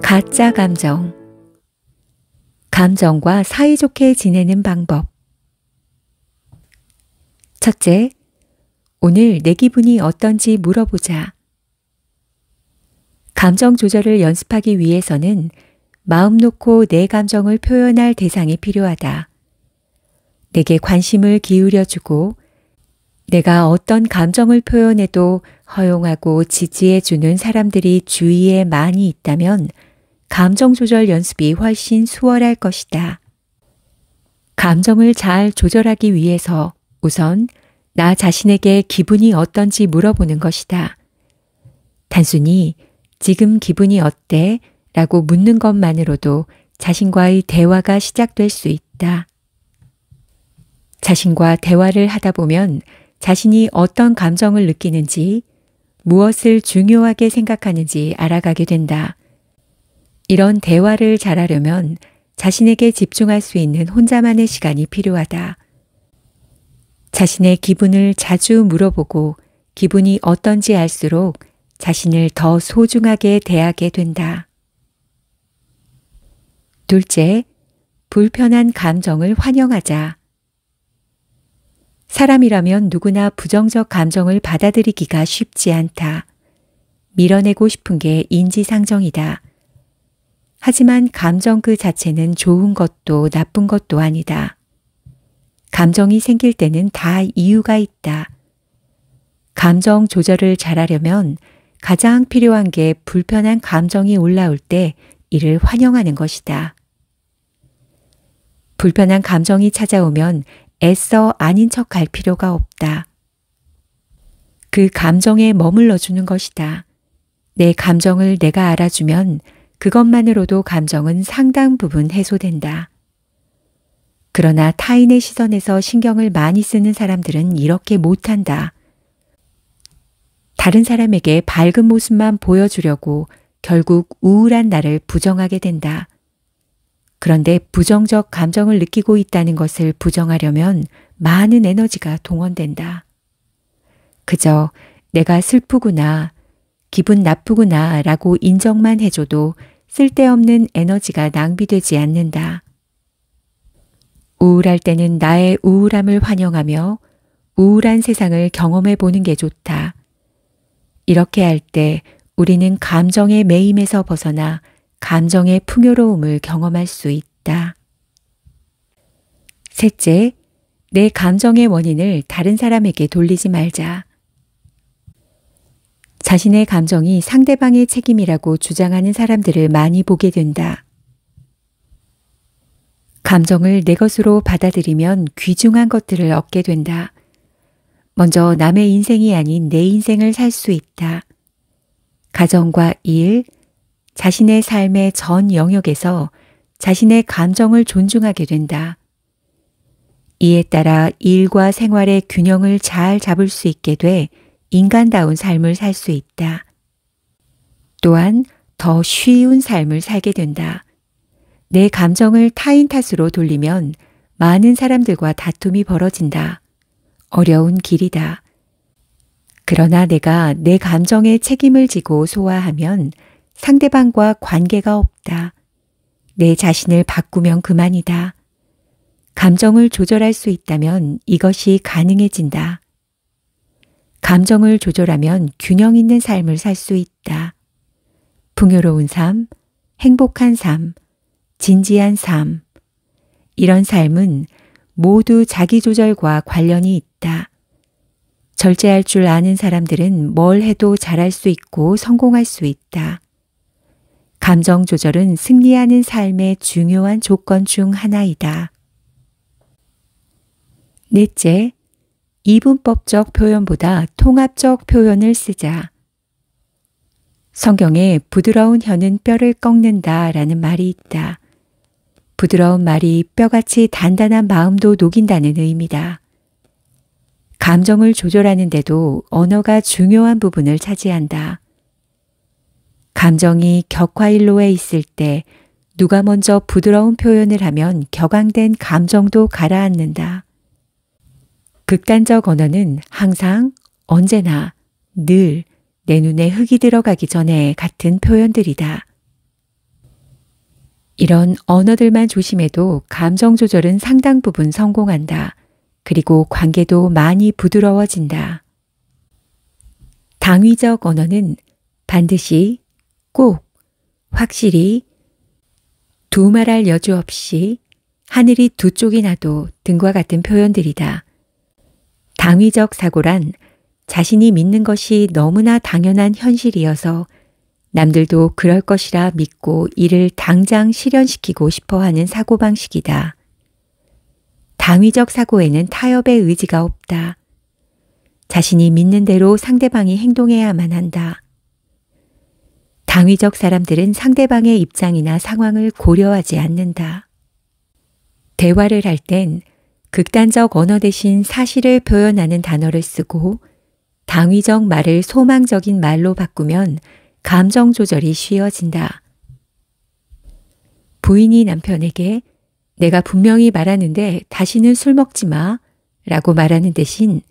가짜 감정. 감정과 사이좋게 지내는 방법. 첫째, 오늘 내 기분이 어떤지 물어보자. 감정 조절을 연습하기 위해서는 마음 놓고 내 감정을 표현할 대상이 필요하다. 내게 관심을 기울여주고 내가 어떤 감정을 표현해도 허용하고 지지해주는 사람들이 주위에 많이 있다면 감정 조절 연습이 훨씬 수월할 것이다. 감정을 잘 조절하기 위해서 우선 나 자신에게 기분이 어떤지 물어보는 것이다. 단순히 지금 기분이 어때? 라고 묻는 것만으로도 자신과의 대화가 시작될 수 있다. 자신과 대화를 하다 보면 자신이 어떤 감정을 느끼는지, 무엇을 중요하게 생각하는지 알아가게 된다. 이런 대화를 잘하려면 자신에게 집중할 수 있는 혼자만의 시간이 필요하다. 자신의 기분을 자주 물어보고 기분이 어떤지 알수록 자신을 더 소중하게 대하게 된다. 둘째, 불편한 감정을 환영하자. 사람이라면 누구나 부정적 감정을 받아들이기가 쉽지 않다. 밀어내고 싶은 게 인지상정이다. 하지만 감정 그 자체는 좋은 것도 나쁜 것도 아니다. 감정이 생길 때는 다 이유가 있다. 감정 조절을 잘하려면 가장 필요한 게 불편한 감정이 올라올 때 이를 환영하는 것이다. 불편한 감정이 찾아오면 애써 아닌 척할 필요가 없다. 그 감정에 머물러 주는 것이다. 내 감정을 내가 알아주면 그것만으로도 감정은 상당 부분 해소된다. 그러나 타인의 시선에서 신경을 많이 쓰는 사람들은 이렇게 못한다. 다른 사람에게 밝은 모습만 보여주려고 결국 우울한 나를 부정하게 된다. 그런데 부정적 감정을 느끼고 있다는 것을 부정하려면 많은 에너지가 동원된다. 그저 내가 슬프구나, 기분 나쁘구나 라고 인정만 해줘도 쓸데없는 에너지가 낭비되지 않는다. 우울할 때는 나의 우울함을 환영하며 우울한 세상을 경험해 보는 게 좋다. 이렇게 할 때 우리는 감정의 매임에서 벗어나 감정의 풍요로움을 경험할 수 있다. 셋째, 내 감정의 원인을 다른 사람에게 돌리지 말자. 자신의 감정이 상대방의 책임이라고 주장하는 사람들을 많이 보게 된다. 감정을 내 것으로 받아들이면 귀중한 것들을 얻게 된다. 먼저 남의 인생이 아닌 내 인생을 살 수 있다. 가정과 일, 자신의 삶의 전 영역에서 자신의 감정을 존중하게 된다. 이에 따라 일과 생활의 균형을 잘 잡을 수 있게 돼 인간다운 삶을 살 수 있다. 또한 더 쉬운 삶을 살게 된다. 내 감정을 타인 탓으로 돌리면 많은 사람들과 다툼이 벌어진다. 어려운 길이다. 그러나 내가 내 감정에 책임을 지고 소화하면 상대방과 관계가 없다. 내 자신을 바꾸면 그만이다. 감정을 조절할 수 있다면 이것이 가능해진다. 감정을 조절하면 균형 있는 삶을 살 수 있다. 풍요로운 삶, 행복한 삶, 진지한 삶. 이런 삶은 모두 자기 조절과 관련이 있다. 절제할 줄 아는 사람들은 뭘 해도 잘할 수 있고 성공할 수 있다. 감정 조절은 승리하는 삶의 중요한 조건 중 하나이다. 넷째, 이분법적 표현보다 통합적 표현을 쓰자. 성경에 부드러운 혀는 뼈를 꺾는다 라는 말이 있다. 부드러운 말이 뼈같이 단단한 마음도 녹인다는 의미다. 감정을 조절하는데도 언어가 중요한 부분을 차지한다. 감정이 격화일로에 있을 때 누가 먼저 부드러운 표현을 하면 격앙된 감정도 가라앉는다. 극단적 언어는 항상 언제나, 늘 내 눈에 흙이 들어가기 전에 같은 표현들이다. 이런 언어들만 조심해도 감정 조절은 상당 부분 성공한다. 그리고 관계도 많이 부드러워진다. 당위적 언어는 반드시, 꼭, 확실히, 두말할 여주 없이, 하늘이 두 쪽이 나도 등과 같은 표현들이다. 당위적 사고란 자신이 믿는 것이 너무나 당연한 현실이어서 남들도 그럴 것이라 믿고 이를 당장 실현시키고 싶어하는 사고방식이다. 당위적 사고에는 타협의 의지가 없다. 자신이 믿는 대로 상대방이 행동해야만 한다. 당위적 사람들은 상대방의 입장이나 상황을 고려하지 않는다. 대화를 할 땐 극단적 언어 대신 사실을 표현하는 단어를 쓰고 당위적 말을 소망적인 말로 바꾸면 감정 조절이 쉬워진다. 부인이 남편에게 내가 분명히 말하는데 다시는 술 먹지 마 라고 말하는 대신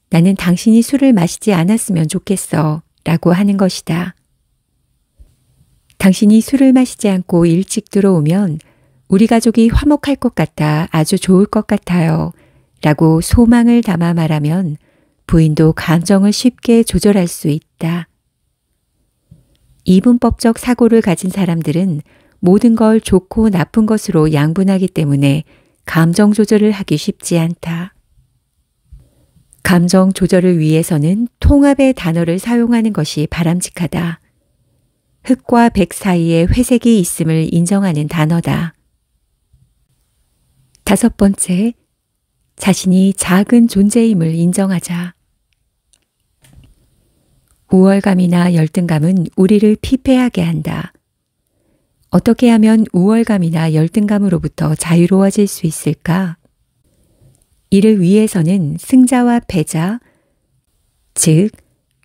나는 당신이 술을 마시지 않았으면 좋겠어 라고 하는 것이다. 당신이 술을 마시지 않고 일찍 들어오면 우리 가족이 화목할 것 같아 아주 좋을 것 같아요 라고 소망을 담아 말하면 부인도 감정을 쉽게 조절할 수 있다. 이분법적 사고를 가진 사람들은 모든 걸 좋고 나쁜 것으로 양분하기 때문에 감정 조절을 하기 쉽지 않다. 감정 조절을 위해서는 통합의 단어를 사용하는 것이 바람직하다. 흑과 백 사이에 회색이 있음을 인정하는 단어다. 5번째, 자신이 작은 존재임을 인정하자. 우월감이나 열등감은 우리를 피폐하게 한다. 어떻게 하면 우월감이나 열등감으로부터 자유로워질 수 있을까? 이를 위해서는 승자와 패자, 즉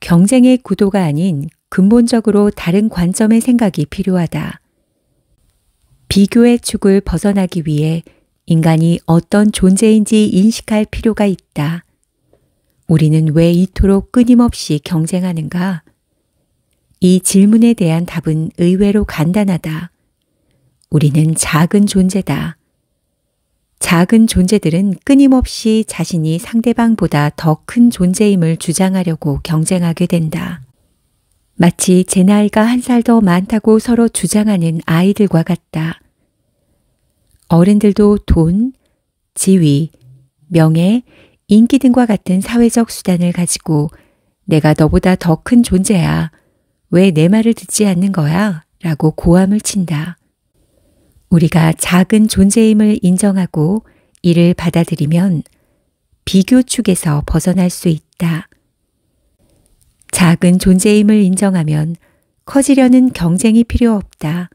경쟁의 구도가 아닌 근본적으로 다른 관점의 생각이 필요하다. 비교의 축을 벗어나기 위해 인간이 어떤 존재인지 인식할 필요가 있다. 우리는 왜 이토록 끊임없이 경쟁하는가? 이 질문에 대한 답은 의외로 간단하다. 우리는 작은 존재다. 작은 존재들은 끊임없이 자신이 상대방보다 더 큰 존재임을 주장하려고 경쟁하게 된다. 마치 제 나이가 1살 더 많다고 서로 주장하는 아이들과 같다. 어른들도 돈, 지위, 명예, 인기 등과 같은 사회적 수단을 가지고 내가 너보다 더 큰 존재야. 왜 내 말을 듣지 않는 거야? 라고 고함을 친다. 우리가 작은 존재임을 인정하고 이를 받아들이면 비교축에서 벗어날 수 있다. 작은 존재임을 인정하면 커지려는 경쟁이 필요 없다.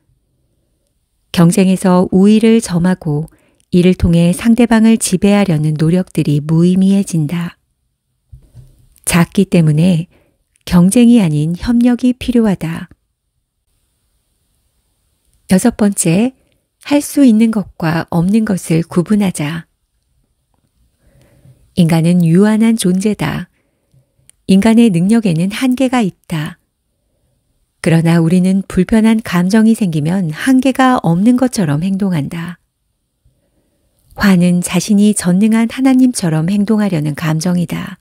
경쟁에서 우위를 점하고 이를 통해 상대방을 지배하려는 노력들이 무의미해진다. 작기 때문에 경쟁이 아닌 협력이 필요하다. 6번째, 할 수 있는 것과 없는 것을 구분하자. 인간은 유한한 존재다. 인간의 능력에는 한계가 있다. 그러나 우리는 불편한 감정이 생기면 한계가 없는 것처럼 행동한다. 화는 자신이 전능한 하나님처럼 행동하려는 감정이다.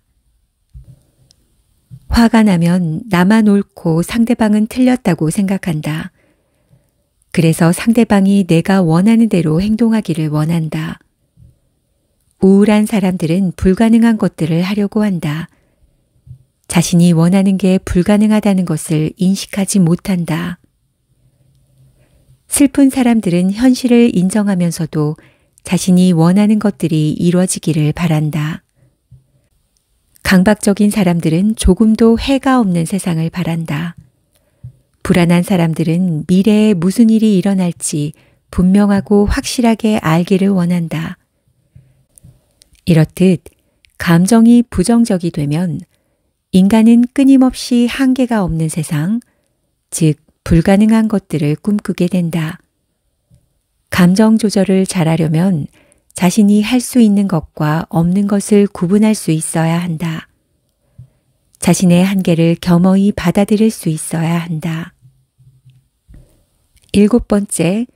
화가 나면 나만 옳고 상대방은 틀렸다고 생각한다. 그래서 상대방이 내가 원하는 대로 행동하기를 원한다. 우울한 사람들은 불가능한 것들을 하려고 한다. 자신이 원하는 게 불가능하다는 것을 인식하지 못한다. 슬픈 사람들은 현실을 인정하면서도 자신이 원하는 것들이 이루어지기를 바란다. 강박적인 사람들은 조금도 해가 없는 세상을 바란다. 불안한 사람들은 미래에 무슨 일이 일어날지 분명하고 확실하게 알기를 원한다. 이렇듯 감정이 부정적이 되면 인간은 끊임없이 한계가 없는 세상, 즉 불가능한 것들을 꿈꾸게 된다. 감정 조절을 잘하려면 자신이 할 수 있는 것과 없는 것을 구분할 수 있어야 한다. 자신의 한계를 겸허히 받아들일 수 있어야 한다. 7번째,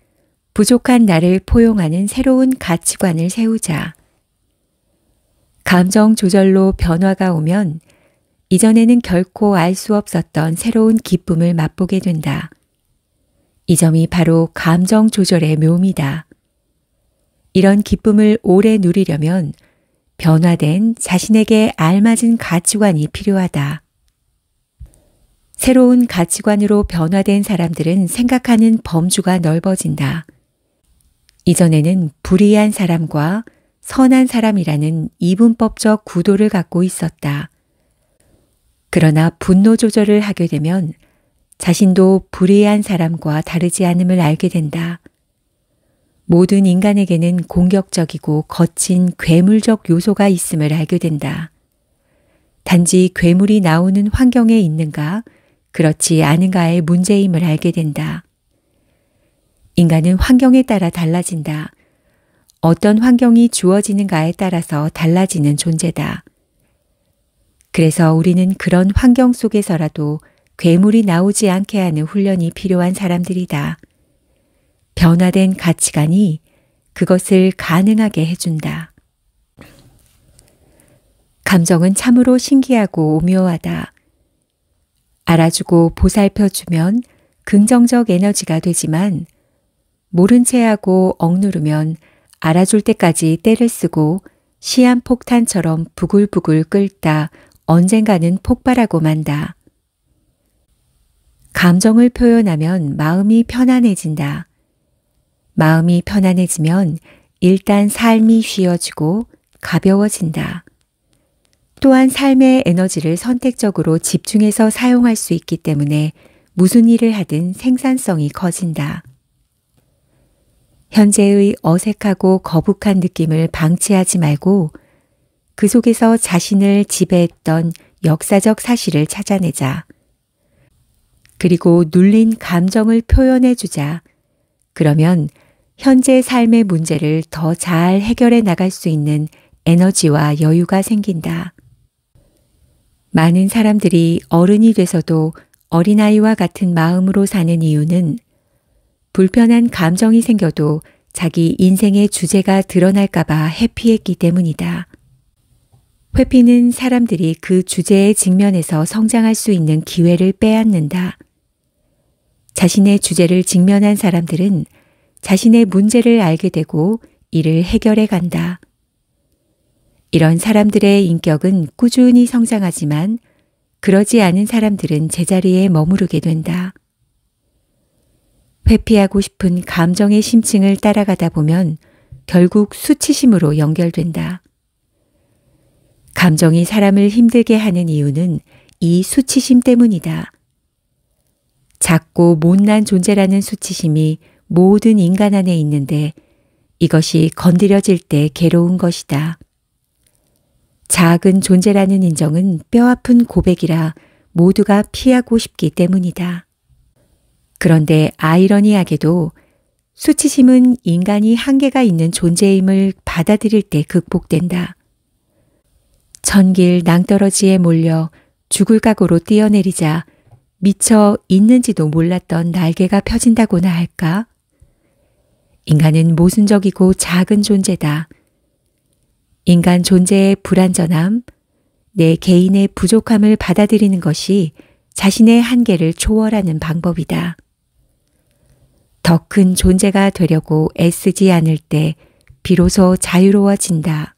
부족한 나를 포용하는 새로운 가치관을 세우자. 감정 조절로 변화가 오면 이전에는 결코 알 수 없었던 새로운 기쁨을 맛보게 된다. 이 점이 바로 감정 조절의 묘미다. 이런 기쁨을 오래 누리려면 변화된 자신에게 알맞은 가치관이 필요하다. 새로운 가치관으로 변화된 사람들은 생각하는 범주가 넓어진다. 이전에는 불의한 사람과 선한 사람이라는 이분법적 구도를 갖고 있었다. 그러나 분노 조절을 하게 되면 자신도 불의한 사람과 다르지 않음을 알게 된다. 모든 인간에게는 공격적이고 거친 괴물적 요소가 있음을 알게 된다. 단지 괴물이 나오는 환경에 있는가, 그렇지 않은가의 문제임을 알게 된다. 인간은 환경에 따라 달라진다. 어떤 환경이 주어지는가에 따라서 달라지는 존재다. 그래서 우리는 그런 환경 속에서라도 괴물이 나오지 않게 하는 훈련이 필요한 사람들이다. 변화된 가치관이 그것을 가능하게 해준다. 감정은 참으로 신기하고 오묘하다. 알아주고 보살펴주면 긍정적 에너지가 되지만 모른 채 하고 억누르면 알아줄 때까지 때를 쓰고 시한폭탄처럼 부글부글 끓다 언젠가는 폭발하고 만다. 감정을 표현하면 마음이 편안해진다. 마음이 편안해지면 일단 삶이 쉬어지고 가벼워진다. 또한 삶의 에너지를 선택적으로 집중해서 사용할 수 있기 때문에 무슨 일을 하든 생산성이 커진다. 현재의 어색하고 거북한 느낌을 방치하지 말고 그 속에서 자신을 지배했던 역사적 사실을 찾아내자. 그리고 눌린 감정을 표현해 주자. 그러면 현재 삶의 문제를 더 잘 해결해 나갈 수 있는 에너지와 여유가 생긴다. 많은 사람들이 어른이 돼서도 어린아이와 같은 마음으로 사는 이유는 불편한 감정이 생겨도 자기 인생의 주제가 드러날까봐 회피했기 때문이다. 회피는 사람들이 그 주제에 직면해서 성장할 수 있는 기회를 빼앗는다. 자신의 주제를 직면한 사람들은 자신의 문제를 알게 되고 이를 해결해 간다. 이런 사람들의 인격은 꾸준히 성장하지만 그러지 않은 사람들은 제자리에 머무르게 된다. 회피하고 싶은 감정의 심층을 따라가다 보면 결국 수치심으로 연결된다. 감정이 사람을 힘들게 하는 이유는 이 수치심 때문이다. 작고 못난 존재라는 수치심이 모든 인간 안에 있는데 이것이 건드려질 때 괴로운 것이다. 작은 존재라는 인정은 뼈아픈 고백이라 모두가 피하고 싶기 때문이다. 그런데 아이러니하게도 수치심은 인간이 한계가 있는 존재임을 받아들일 때 극복된다. 천길 낭떠러지에 몰려 죽을 각오로 뛰어내리자 미처 있는지도 몰랐던 날개가 펴진다고나 할까? 인간은 모순적이고 작은 존재다. 인간 존재의 불완전함, 내 개인의 부족함을 받아들이는 것이 자신의 한계를 초월하는 방법이다. 더 큰 존재가 되려고 애쓰지 않을 때 비로소 자유로워진다.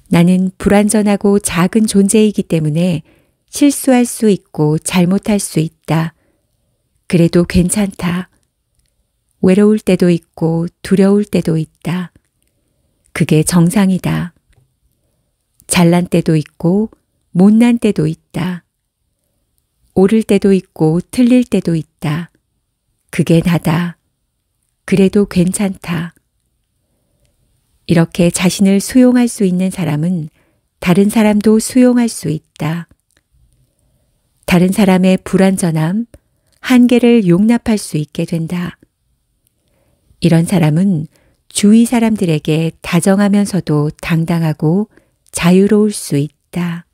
나는 불완전하고 작은 존재이기 때문에 실수할 수 있고 잘못할 수 있다. 그래도 괜찮다. 외로울 때도 있고 두려울 때도 있다. 그게 정상이다. 잘난 때도 있고 못난 때도 있다. 옳을 때도 있고 틀릴 때도 있다. 그게 나다. 그래도 괜찮다. 이렇게 자신을 수용할 수 있는 사람은 다른 사람도 수용할 수 있다. 다른 사람의 불완전함, 한계를 용납할 수 있게 된다. 이런 사람은 주위 사람들에게 다정하면서도 당당하고 자유로울 수 있다.